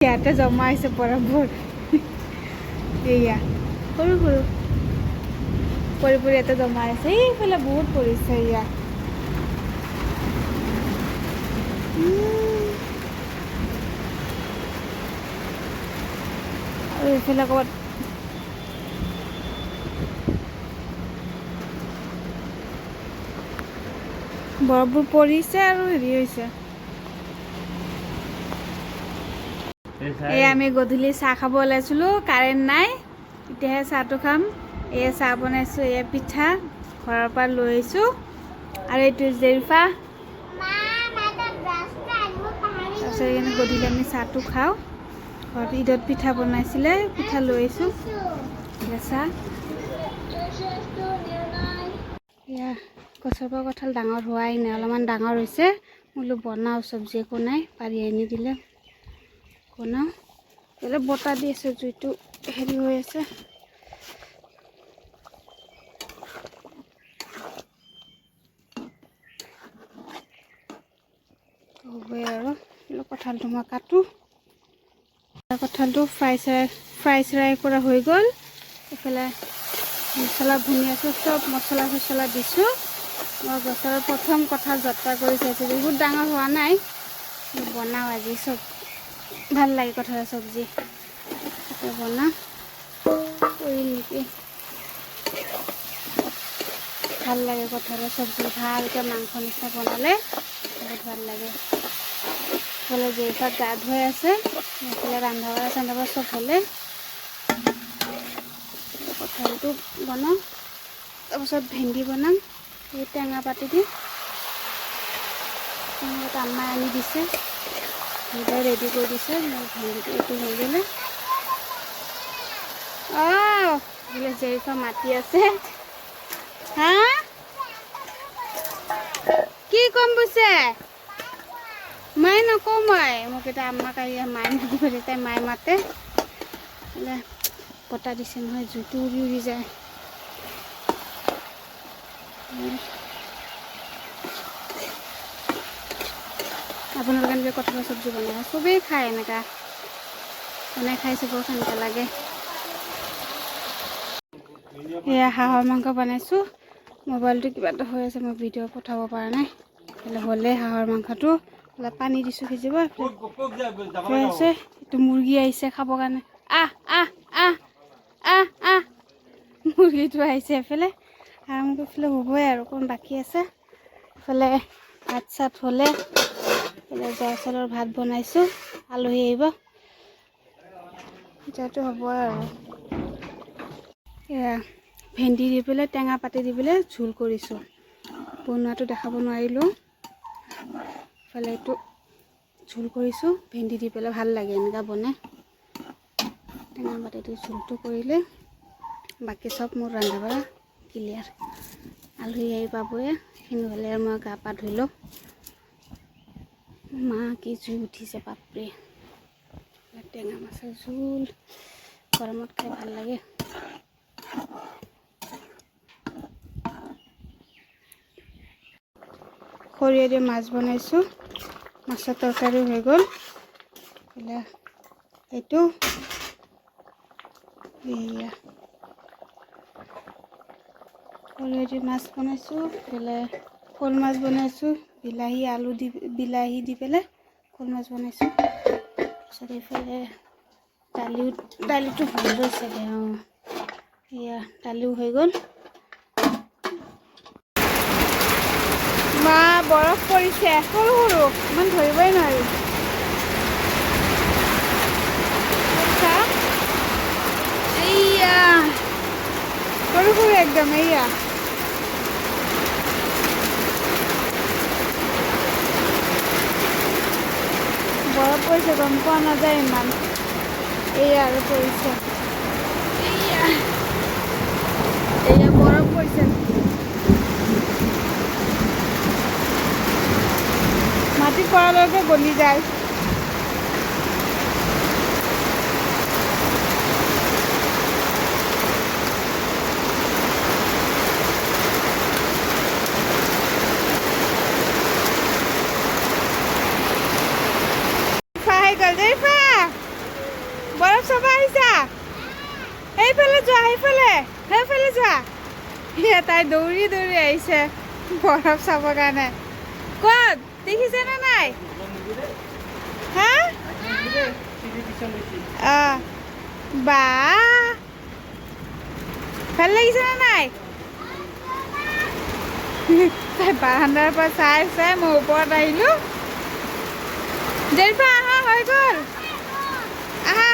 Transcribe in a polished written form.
ইয়াতে জমা হৈছে বৰফবোৰ এয়া সৰু সৰু পৰি পৰি ইয়াতে জমা আছে এইফালে বহুত পৰিছে এয়া আৰু এইফালে ক'ৰবাত বৰফবোৰ পৰিছে আৰু হেৰি হৈছে এই আমি গধূলি চাহ খাব ওলাইছিলোঁ কাৰেণ্ট নাই এতিয়াহে চাহটো খাম এয়া চাহ বনাইছোঁ এয়া পিঠা ঘৰৰ পৰা লৈ আহিছোঁ আৰু এইটো জেৰিফা তাৰপিছত এইকাৰণে গধূলি আমি চাহটো খাওঁ ঘৰত ঈদত পিঠা বনাইছিলে পিঠা লৈ আহিছোঁ চাহ এয়া গছৰ পৰা কঁঠাল ডাঙৰ হোৱাই নাই অলপমান ডাঙৰ হৈছে বোলো বনাওঁ চব্জি একো নাই পাৰি আনি দিলে বনাওঁ এইফালে বতাহ দি আছে জুইটো হেৰি হৈ আছে হ'বই আৰু কঁঠালটো মই কাটোঁ কঁঠালটো ফ্ৰাই চৰাই কৰা হৈ গ'ল এইফালে মছলা ভুনি আছোঁ চব মছলা চছলা দিছোঁ মই গছৰ প্ৰথম কঁঠাল যত্ন কৰি চাইছোঁ বহুত ডাঙৰ হোৱা নাই বনাওঁ আজি চব ভাল লাগে কঁঠালৰ চব্জি তাকে বনাওঁ কৰিম নেকি ভাল লাগে কঁঠালৰ চব্জি ভালকৈ মাংস নিচিনা বনালে বহুত ভাল লাগে এইফালে জেৰিফাত গা ধুৱাই আছে এইফালে ৰন্ধা বঢ়া চন্ধা বঢ়া চব হ'লে কঁঠালটো বনাওঁ তাৰপিছত ভেন্দি বনাম এই টেঙা পাতি দি টেঙাত আম্মাই আনি দিছে সেইবাৰ ৰেডি কৰি দিছে মোৰ ভেন্দিটো এইটো হৈ গ'লে বোলে জেৰিফা মাতি আছে হা কি কম বুজিছে মায়ে নকওঁ মই মোক এতিয়া আম্মাক মায়ে মাতিব তাই মায়ে মাতে বোলে বতাহ দিছে নহয় জুইটো উৰি উৰি যায় আপোনালোকে এনেকৈ কঁঠালৰ চব্জি বনাই চবেই খায় এনেকুৱা বনাই খাই চবৰ কেনেকুৱা লাগে এয়া হাঁহৰ মাংস বনাইছোঁ মোবাইলটো কিবা এটা হৈ আছে মই ভিডিঅ' পঠাব পৰা নাই হ'লে হাঁহৰ মাংসটো অলপ পানী দিছোঁ সিজিব হৈ আছে এইটো মুৰ্গী আহিছে খাবৰ কাৰণে মুৰ্গীটো আহিছে এইফালে হাঁহ মাংস এইফালে হ'বই আৰু অকণ বাকী আছে এইফালে ভাত চাত হ'লে এইফালে জহা চাউলৰ ভাত বনাইছোঁ আলহী আহিব এতিয়াতো হ'বই আৰু এয়া ভেন্দি দি পেলাই টেঙা পাতি দি পেলাই জোল কৰিছোঁ বনোৱাটো দেখাব নোৱাৰিলোঁ ইফালে এইটো জোল কৰিছোঁ ভেন্দি দি পেলাই ভাল লাগে এনেকুৱা বনাই টেঙা পাতি দি জোলটো কৰিলে বাকী চব মোৰ ৰন্ধা বঢ়া ক্লিয়াৰ আলহী আহি পাবয়ে সেইখিনি হ'লে আৰু মই গা পা ধুই লওঁ মা কি জুই উঠিছে বাপৰে টেঙা মাছৰ জোল গৰমত খাই ভাল লাগে সৰিয়হ দি মাছ বনাইছোঁ মাছৰ তৰকাৰী হৈ গ'ল এইটো এয়া সৰিয়হ দি মাছ বনাইছোঁ এইফালে শ'ল মাছ বনাইছোঁ বিলাহী দি পেলাই শ'ল মাছ বনাইছোঁ তাৰপিছত এইফালে দালিটো ভাল হৈছে এয়া দালিও হৈ গ'ল মা বৰফ পৰিছে সৰু সৰু ইমান ধৰিবই নোৱাৰি এইয়া সৰু সৰু একদম এইয়া বৰফ পৰিছে গম পোৱা নাযায় ইমান এইয়া আৰু পৰিছে এইয়া বৰফ পৰিছে মাটি পৰালৈকে গলি যায় Jerifa! যোৱা সেইফালে যোৱা তাই দৌৰি দৌৰি আহিছে বৰফ চাবৰ কাৰণে ক'ত দেখিছেনে নাই হা বা ভাল লাগিছেনে নাই তাই বাৰান্দাৰ পৰা চাই চাই মই ওপৰত আহিলোঁ দেৰি পৰা আহা হৈ গ'ল আহা